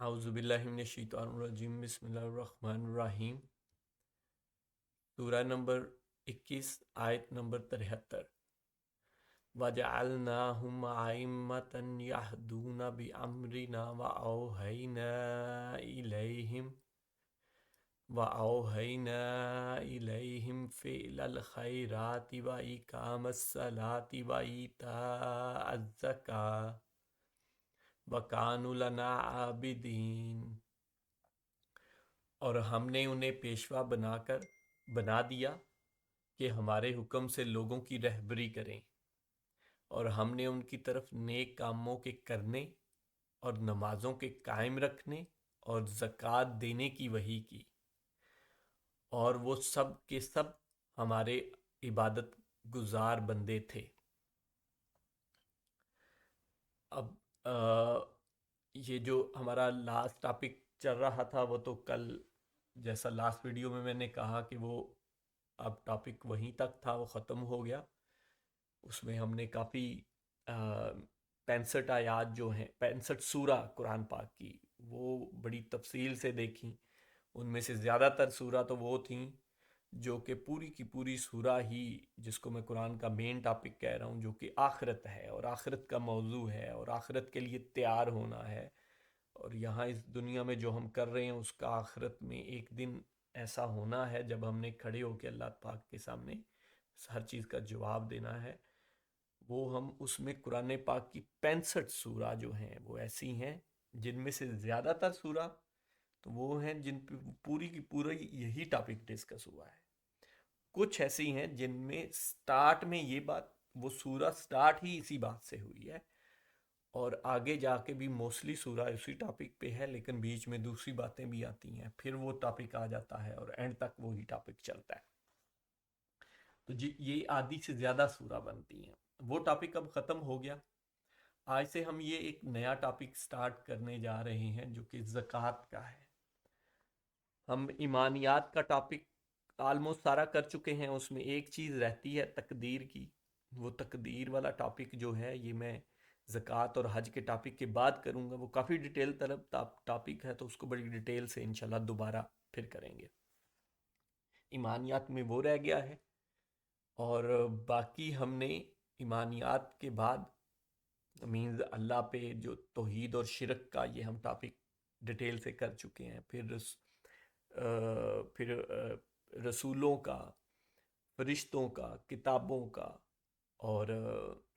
اعوذ باللہ من الشیطان الرجیم، بسم اللہ الرحمن الرحیم۔ سورہ نمبر 21، آیت نمبر 73۔ وَجَعَلْنَاهُمْ أَئِمَّةً يَهْدُونَ بِأَمْرِنَا وَأَوْحَيْنَا إِلَيْهِمْ فِعْلَ الْخَيْرَاتِ وَإِقَامَ الصَّلَاةِ وَإِيتَاءَ الزَّكَاةِ وَكَانُوا لَنَا عَابِدِينَ۔ اور ہم نے انہیں پیشوا بنا دیا کہ ہمارے حکم سے لوگوں کی رہبری کریں، اور ہم نے ان کی طرف نیک کاموں کے کرنے اور نمازوں کے قائم رکھنے اور زکوٰۃ دینے کی وحی کی، اور وہ سب کے سب ہمارے عبادت گزار بندے تھے۔ اب یہ جو ہمارا لاسٹ ٹاپک چل رہا تھا وہ تو کل جیسا لاسٹ ویڈیو میں نے کہا کہ وہ اب ٹاپک وہیں تک تھا، وہ ختم ہو گیا۔ اس میں ہم نے کافی 65 آیات جو ہیں، 65 سورہ قرآن پاک کی، وہ بڑی تفصیل سے دیکھیں۔ ان میں سے زیادہ تر سورہ تو وہ تھیں جو کہ پوری کی پوری سورہ ہی، جس کو میں قرآن کا مین ٹاپک کہہ رہا ہوں، جو کہ آخرت ہے اور آخرت کا موضوع ہے اور آخرت کے لیے تیار ہونا ہے، اور یہاں اس دنیا میں جو ہم کر رہے ہیں اس کا آخرت میں ایک دن ایسا ہونا ہے جب ہم نے کھڑے ہو کے اللہ پاک کے سامنے ہر چیز کا جواب دینا ہے۔ وہ ہم اس میں قرآن پاک کی 65 سورہ جو ہیں وہ ایسی ہیں جن میں سے زیادہ تر سورہ تو وہ ہیں جن پہ پوری کی پوری یہی ٹاپک ڈسکس ہوا ہے۔ کچھ ایسی ہیں جن میں سٹارٹ میں یہ بات، وہ سورہ سٹارٹ ہی اسی بات سے ہوئی ہے، اور آگے جا کے بھی موسٹلی سورہ اسی ٹاپک پہ ہے، لیکن بیچ میں دوسری باتیں بھی آتی ہیں، پھر وہ ٹاپک آ جاتا ہے اور اینڈ تک وہی ٹاپک چلتا ہے۔ تو جی یہ آدھی سے زیادہ سورہ بنتی ہیں۔ وہ ٹاپک اب ختم ہو گیا۔ آج سے ہم یہ ایک نیا ٹاپک سٹارٹ کرنے جا رہے ہیں جو کہ زکوٰۃ کا ہے۔ ہم ایمانیات کا ٹاپک آلموسٹ سارا کر چکے ہیں، اس میں ایک چیز رہتی ہے تقدیر کی۔ وہ تقدیر والا ٹاپک جو ہے یہ میں زکوٰۃ اور حج کے ٹاپک کے بعد کروں گا، وہ کافی ڈیٹیل طلب ٹاپک ہے، تو اس کو بڑی ڈیٹیل سے انشاءاللہ دوبارہ پھر کریں گے۔ ایمانیات میں وہ رہ گیا ہے، اور باقی ہم نے ایمانیات کے بعد مینز اللہ پہ جو توحید اور شرک کا یہ ہم ٹاپک ڈیٹیل سے کر چکے ہیں۔ پھر رسولوں کا، فرشتوں کا، کتابوں کا، اور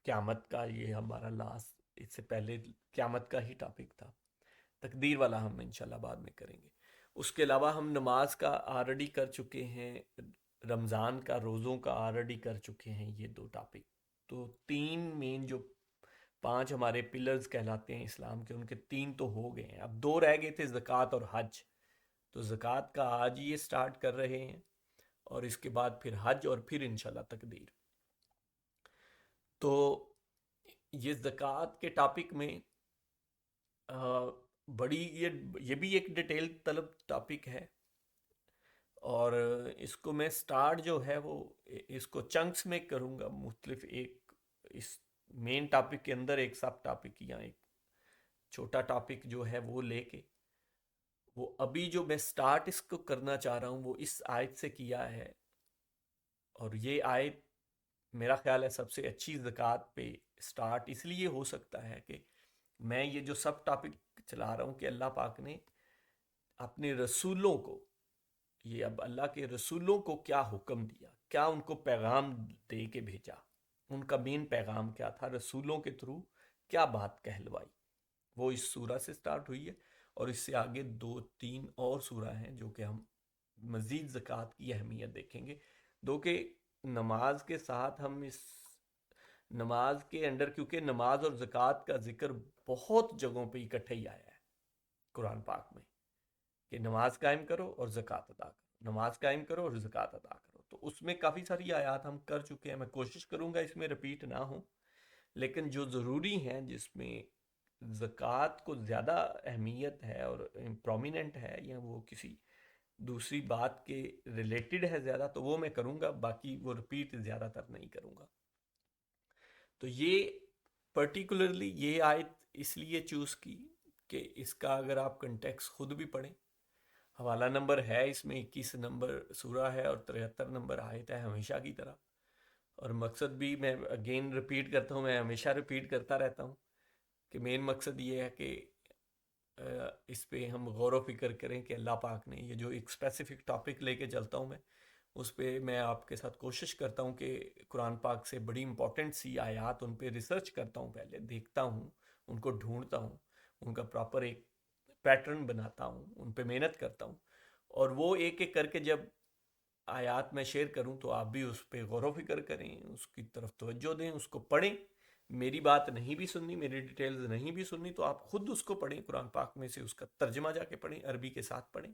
قیامت کا، یہ ہمارا لاسٹ، اس سے پہلے قیامت کا ہی ٹاپک تھا۔ تقدیر والا ہم انشاءاللہ بعد میں کریں گے۔ اس کے علاوہ ہم نماز کا آلریڈی کر چکے ہیں، رمضان کا، روزوں کا آلریڈی کر چکے ہیں، یہ دو ٹاپک۔ تو تین مین جو 5 ہمارے پلرز کہلاتے ہیں اسلام کے، ان کے 3 تو ہو گئے ہیں، اب 2 رہ گئے تھے، زکوٰۃ اور حج۔ تو زکوٰۃ کا آج یہ سٹارٹ کر رہے ہیں، اور اس کے بعد پھر حج، اور پھر انشاءاللہ تقدیر۔ تو یہ زکوٰۃ کے ٹاپک میں بڑی یہ بھی ایک ڈیٹیل طلب ٹاپک ہے، اور اس کو میں سٹارٹ جو ہے وہ اس کو چنکس میں کروں گا، مختلف ایک اس مین ٹاپک کے اندر ایک سب ٹاپک یا ایک چھوٹا ٹاپک جو ہے وہ لے کے، وہ ابھی جو میں سٹارٹ اس کو کرنا چاہ رہا ہوں وہ اس آیت سے کیا ہے، اور یہ آیت میرا خیال ہے سب سے اچھی زکوٰۃ پہ سٹارٹ اس لیے ہو سکتا ہے کہ میں یہ جو سب ٹاپک چلا رہا ہوں کہ اللہ پاک نے اپنے رسولوں کو، یہ اب اللہ کے رسولوں کو کیا حکم دیا، کیا ان کو پیغام دے کے بھیجا، ان کا مین پیغام کیا تھا، رسولوں کے تھرو کیا بات کہلوائی، وہ اس سورہ سے سٹارٹ ہوئی ہے۔ اور اس سے آگے 2-3 اور سورہ ہیں جو کہ ہم مزید زکوٰۃ کی اہمیت دیکھیں گے۔ دو کہ نماز کے ساتھ ہم اس نماز کے اندر، کیونکہ نماز اور زکوٰۃ کا ذکر بہت جگہوں پہ اکٹھے ہی آیا ہے قرآن پاک میں، کہ نماز قائم کرو اور زکوٰۃ ادا کرو، نماز قائم کرو اور زکوٰۃ ادا کرو۔ تو اس میں کافی ساری آیات ہم کر چکے ہیں، میں کوشش کروں گا اس میں رپیٹ نہ ہوں، لیکن جو ضروری ہیں جس میں زکوٰۃ کو زیادہ اہمیت ہے اور پرومیننٹ ہے، یا وہ کسی دوسری بات کے ریلیٹڈ ہے زیادہ، تو وہ میں کروں گا، باقی وہ رپیٹ زیادہ تر نہیں کروں گا۔ تو یہ پرٹیکولرلی یہ آیت اس لیے چوز کی کہ اس کا اگر آپ کنٹیکس خود بھی پڑھیں، حوالہ نمبر ہے اس میں 21 نمبر سورہ ہے اور 73 نمبر آیت ہے ہمیشہ کی طرح. اور مقصد بھی میں اگین ریپیٹ کرتا ہوں، میں ہمیشہ ریپیٹ کرتا رہتا ہوں کہ مین مقصد یہ ہے کہ اس پہ ہم غور و فکر کریں کہ اللہ پاک نے یہ جو ایک اسپیسیفک ٹاپک لے کے چلتا ہوں میں، اس پہ میں آپ کے ساتھ کوشش کرتا ہوں کہ قرآن پاک سے بڑی امپورٹنٹ سی آیات ان پہ ریسرچ کرتا ہوں، پہلے دیکھتا ہوں، ان کو ڈھونڈتا ہوں، ان کا پراپر ایک پیٹرن بناتا ہوں، ان پہ محنت کرتا ہوں، اور وہ ایک ایک کر کے جب آیات میں شیئر کروں تو آپ بھی اس پہ غور و فکر کریں، اس کی طرف توجہ دیں، اس کو پڑھیں. میری بات نہیں بھی سننی، میری ڈیٹیلز نہیں بھی سننی، تو آپ خود اس کو پڑھیں، قرآن پاک میں سے اس کا ترجمہ جا کے پڑھیں، عربی کے ساتھ پڑھیں،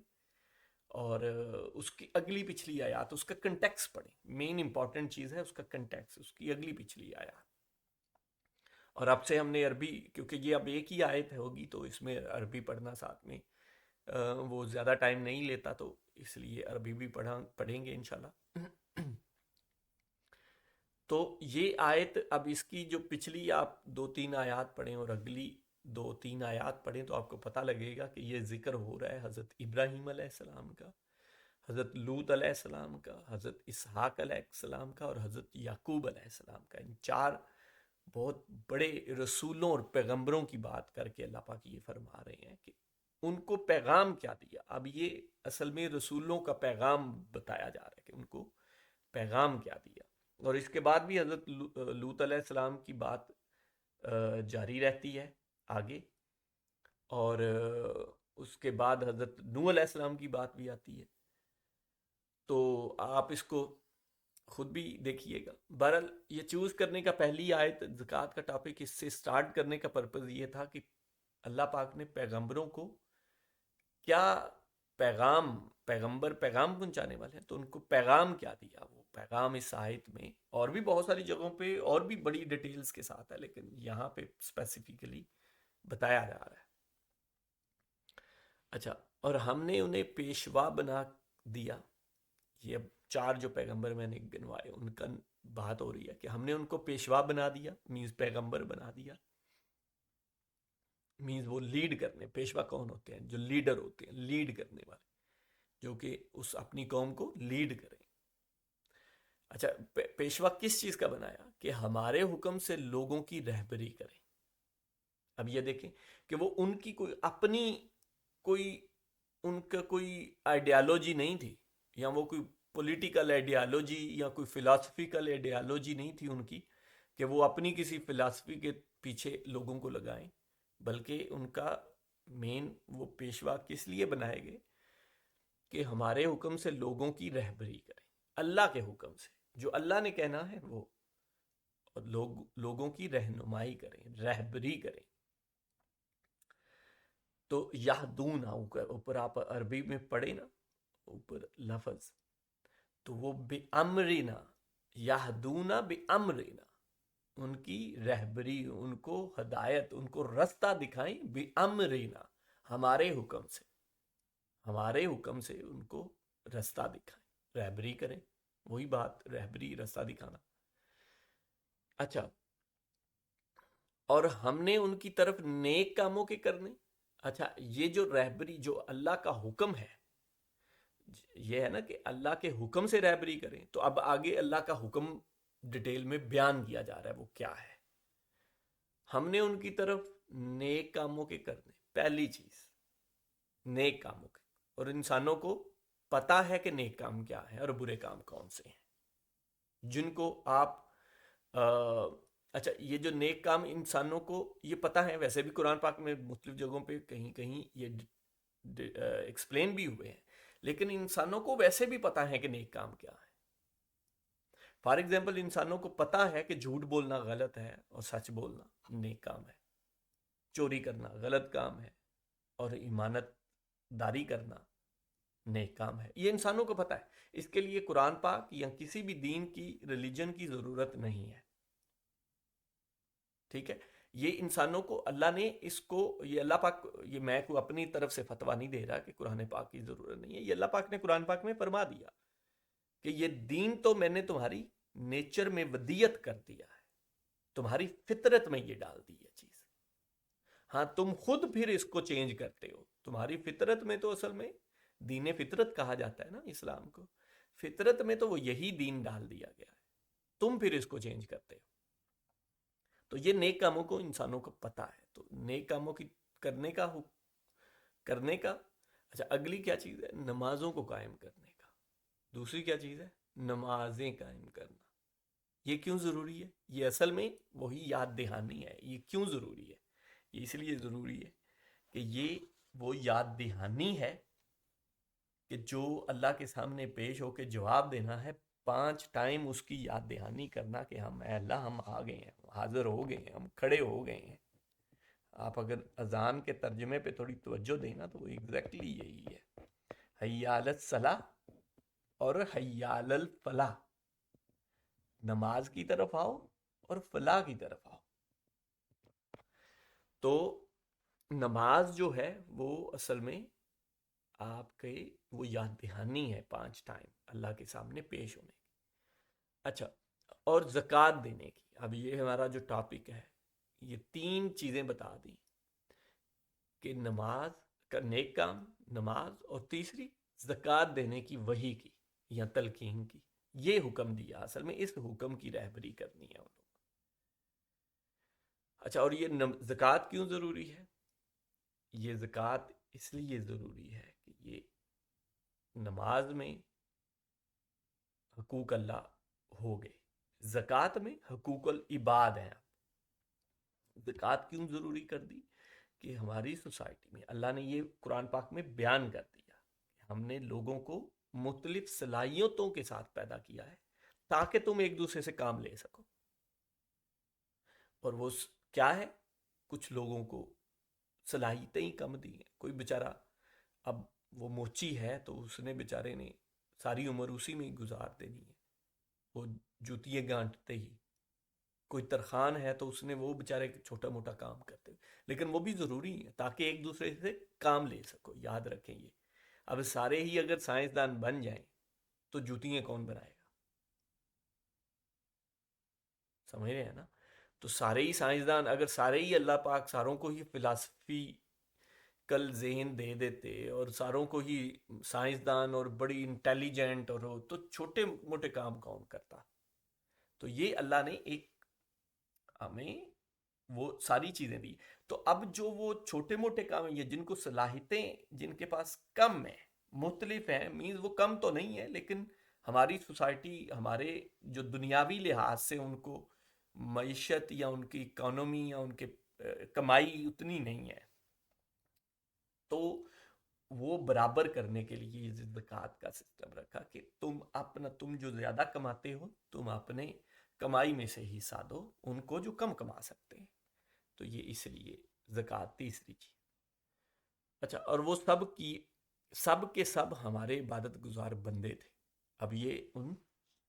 اور اس کی اگلی پچھلی آیات، اس کا کنٹیکس پڑھیں. مین امپورٹنٹ چیز ہے اس کا کنٹیکس، اس کی اگلی پچھلی آیات. اور اب سے ہم نے عربی، کیونکہ یہ اب ایک ہی آیت ہوگی تو اس میں عربی پڑھنا ساتھ میں وہ زیادہ ٹائم نہیں لیتا، تو اس لیے عربی بھی پڑھیں گے انشاءاللہ. تو یہ آیت، اب اس کی جو پچھلی آپ 2-3 آیات پڑھیں اور اگلی 2-3 آیات پڑھیں تو آپ کو پتہ لگے گا کہ یہ ذکر ہو رہا ہے حضرت ابراہیم علیہ السلام کا، حضرت لوط علیہ السلام کا، حضرت اسحاق علیہ السلام کا، اور حضرت یعقوب علیہ السلام کا. ان 4 بہت بڑے رسولوں اور پیغمبروں کی بات کر کے اللہ پاک یہ فرما رہے ہیں کہ ان کو پیغام کیا دیا. اب یہ اصل میں رسولوں کا پیغام بتایا جا رہا ہے کہ ان کو پیغام کیا دیا. اور اس کے بعد بھی حضرت لوط علیہ السلام کی بات جاری رہتی ہے آگے، اور اس کے بعد حضرت نوح علیہ السلام کی بات بھی آتی ہے. تو آپ اس کو خود بھی دیکھیے گا. بہرحال یہ چوز کرنے کا پہلی آیت زکوٰۃ کا ٹاپک اس سے سٹارٹ کرنے کا پرپز یہ تھا کہ اللہ پاک نے پیغمبروں کو کیا پیغمبر پیغام پہنچانے والے ہیں، تو ان کو پیغام کیا دیا. وہ پیغام اس آیت میں اور بھی بہت ساری جگہوں پہ اور بھی بڑی ڈیٹیلز کے ساتھ ہے، لیکن یہاں پہ اسپیسیفکلی بتایا جا رہا ہے. اچھا، اور ہم نے انہیں پیشوا بنا دیا. یہ اب 4 جو پیغمبر میں نے گنوائے ان کا بات ہو رہی ہے کہ ہم نے ان کو پیشوا بنا دیا، مینز پیغمبر بنا دیا، مینز وہ لیڈ کرنے. پیشوا کون ہوتے ہیں؟ جو لیڈر ہوتے ہیں، لیڈ کرنے والے، جو کہ اس اپنی قوم کو لیڈ کریں. اچھا، پیشوا کس چیز کا بنایا؟ کہ ہمارے حکم سے لوگوں کی رہبری کریں. اب یہ دیکھیں کہ وہ ان کی کوئی اپنی ان کا کوئی آئیڈیالوجی نہیں تھی، یا وہ کوئی پولیٹیکل آئیڈیالوجی یا کوئی فلاسفیکل آئیڈیالوجی نہیں تھی ان کی کہ وہ اپنی کسی فلاسفی کے پیچھے لوگوں کو لگائیں، بلکہ ان کا مین وہ پیشوا کس لیے بنائے گئے کہ ہمارے حکم سے لوگوں کی رہبری کریں، اللہ کے حکم سے جو اللہ نے کہنا ہے وہ، اور لوگوں کی رہنمائی کریں، رہبری کریں. تو یہدون اوپر آپ عربی میں پڑھیں نا، اوپر لفظ، تو وہ بے امرنا، یہدون بے امرنا، ان کی رہبری، ان کو ہدایت، ان کو رستہ دکھائیں، بے امرنا، ہمارے حکم سے، ہمارے حکم سے ان کو رستہ دکھائیں، رہبری کریں. وہی بات، رہبری، رستہ دکھانا. اچھا، اور ہم نے ان کی طرف نیک کاموں کے کرنے. اچھا، یہ جو رہبری، جو اللہ کا حکم ہے، یہ ہے نا کہ اللہ کے حکم سے رہبری کریں، تو اب آگے اللہ کا حکم ڈیٹیل میں بیان کیا جا رہا ہے وہ کیا ہے. ہم نے ان کی طرف نیک کاموں کے کرنے. پہلی چیز نیک کاموں کے، اور انسانوں کو پتا ہے کہ نیک کام کیا ہے اور برے کام کون سے ہیں جن کو آپ اچھا، یہ جو نیک کام انسانوں کو یہ پتا ہے، ویسے بھی قرآن پاک میں مختلف جگہوں پہ کہیں کہیں یہ ایکسپلین بھی ہوئے ہیں، لیکن انسانوں کو ویسے بھی پتا ہے کہ نیک کام کیا ہے. فار ایگزامپل، انسانوں کو پتا ہے کہ جھوٹ بولنا غلط ہے اور سچ بولنا نیک کام ہے، چوری کرنا غلط کام ہے اور امانت داری کرنا نیک کام ہے. یہ انسانوں کو پتا ہے. اس کے لیے قرآن پاک یا کسی بھی دین کی، ریلیجن کی ضرورت نہیں ہے. ٹھیک ہے، یہ انسانوں کو اللہ نے اس کو، یہ اللہ پاک، یہ میں کو اپنی طرف سے فتویٰ نہیں دے رہا کہ قرآن پاک کی ضرورت نہیں ہے. یہ اللہ پاک نے قرآن پاک میں فرما دیا کہ یہ دین تو میں نے تمہاری نیچر میں ودیت کر دیا ہے، تمہاری فطرت میں یہ ڈال دی ہے چیز. ہاں تم خود پھر اس کو چینج کرتے ہو. تمہاری فطرت میں تو اصل میں دین فطرت کہا جاتا ہے نا اسلام کو. فطرت میں تو وہ یہی دین ڈال دیا گیا ہے, تم پھر اس کو چینج کرتے ہو. تو یہ نیک کاموں کو انسانوں کو پتا ہے, تو نیک کاموں کی کرنے کا کرنے کا. اچھا اگلی کیا چیز ہے؟ نمازوں کو قائم کرنے کا. دوسری کیا چیز ہے؟ نمازیں قائم کرنا. یہ کیوں ضروری ہے؟ یہ اصل میں وہی یاد دہانی ہے. یہ کیوں ضروری ہے؟ یہ اس لیے ضروری ہے کہ یہ وہ یاد دہانی ہے کہ جو اللہ کے سامنے پیش ہو کے جواب دینا ہے, 5 ٹائم اس کی یاد دہانی کرنا کہ ہم اے اللہ ہم آ گئے ہیں, حاضر ہو گئے ہیں, ہم کھڑے ہو گئے ہیں. آپ اگر اذان کے ترجمے پہ تھوڑی توجہ دینا تو وہ ایگزیکٹلی یہی ہے, حی علی الصلاح اور حی علی الفلاح. نماز کی طرف آؤ اور فلاح کی طرف آؤ. تو نماز جو ہے وہ اصل میں آپ کے وہ یاد دہانی ہے 5 ٹائم اللہ کے سامنے پیش ہونے کی. اچھا, اور زکوٰۃ دینے کی. اب یہ ہمارا جو ٹاپک ہے, یہ 3 چیزیں بتا دی کہ نماز کا نیک کام, نماز, اور تیسری زکوٰۃ دینے کی وحی کی یا تلقین کی. یہ حکم دیا, اصل میں اس حکم کی رہبری کرنی ہے ان لوگوں. اچھا, اور یہ زکوٰۃ کیوں ضروری ہے؟ یہ زکوٰۃ اس لیے ضروری ہے کہ یہ نماز میں حقوق اللہ ہو گئے, زکوٰۃ میں حقوق العباد ہیں. زکوٰۃ کیوں ضروری کر دی؟ کہ ہماری سوسائٹی میں اللہ نے یہ قرآن پاک میں بیان کر دیا کہ ہم نے لوگوں کو مختلف صلاحیتوں کے ساتھ پیدا کیا ہے تاکہ تم ایک دوسرے سے کام لے سکو. اور وہ کیا ہے؟ کچھ لوگوں کو صلاحیتیں ہی کم دی ہیں. کوئی بیچارہ اب وہ موچی ہے تو اس نے بیچارے نے ساری عمر اسی میں گزار دینی ہے, وہ جوتیے گانٹتے ہی. کوئی ترخان ہے تو اس نے وہ بیچارے چھوٹا موٹا کام کرتے, لیکن وہ بھی ضروری ہے تاکہ ایک دوسرے سے کام لے سکو. یاد رکھیں یہ. اب سارے ہی اگر سائنسدان بن جائیں تو جوتیاں کون بنائے گا؟ سمجھ رہے ہیں نا؟ تو سارے ہی سائنسدان, اگر سارے ہی اللہ پاک ساروں کو ہی فلسفی کل ذہن دے دیتے اور ساروں کو ہی سائنسدان اور بڑی انٹیلیجنٹ, اور تو چھوٹے موٹے کام کون کرتا؟ تو یہ اللہ نے ایک ہمیں وہ ساری چیزیں دی. تو اب جو وہ چھوٹے موٹے کام ہیں, یہ جن کو صلاحیتیں جن کے پاس کم ہیں, مختلف ہیں, مینز وہ کم تو نہیں ہے, لیکن ہماری سوسائٹی ہمارے جو دنیاوی لحاظ سے ان کو معیشت یا ان کی اکانومی یا ان کے کمائی اتنی نہیں ہے, تو وہ برابر کرنے کے لیے زکوٰۃ کا سسٹم رکھا کہ تم جو زیادہ کماتے ہو تم اپنے کمائی میں سے حصہ دو ان کو جو کم کما سکتے ہیں. تو یہ اس لیے زکوٰۃ تیسری چیز. اچھا, اور وہ سب کے سب ہمارے عبادت گزار بندے تھے. اب یہ ان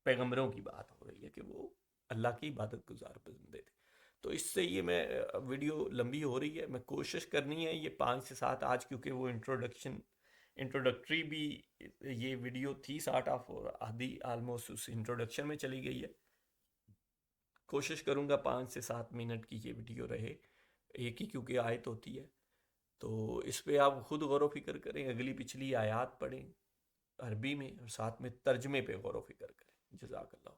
پیغمبروں کی بات ہو رہی ہے کہ وہ اللہ کی عبادت گزار بندے تھے. تو اس سے یہ میں ویڈیو لمبی ہو رہی ہے, میں کوشش کرنی ہے یہ 5 سے 7 آج, کیونکہ وہ انٹروڈکٹری بھی یہ ویڈیو تھی سارٹ آف, اور آدھی آلموسٹ اس انٹروڈکشن میں چلی گئی ہے. کوشش کروں گا 5 سے 7 منٹ کی یہ ویڈیو رہے, ایک ہی کیونکہ آیت ہوتی ہے, تو اس پہ آپ خود غور و فکر کریں, اگلی پچھلی آیات پڑھیں عربی میں, اور ساتھ میں ترجمے پہ غور و فکر کریں. جزاک اللہ.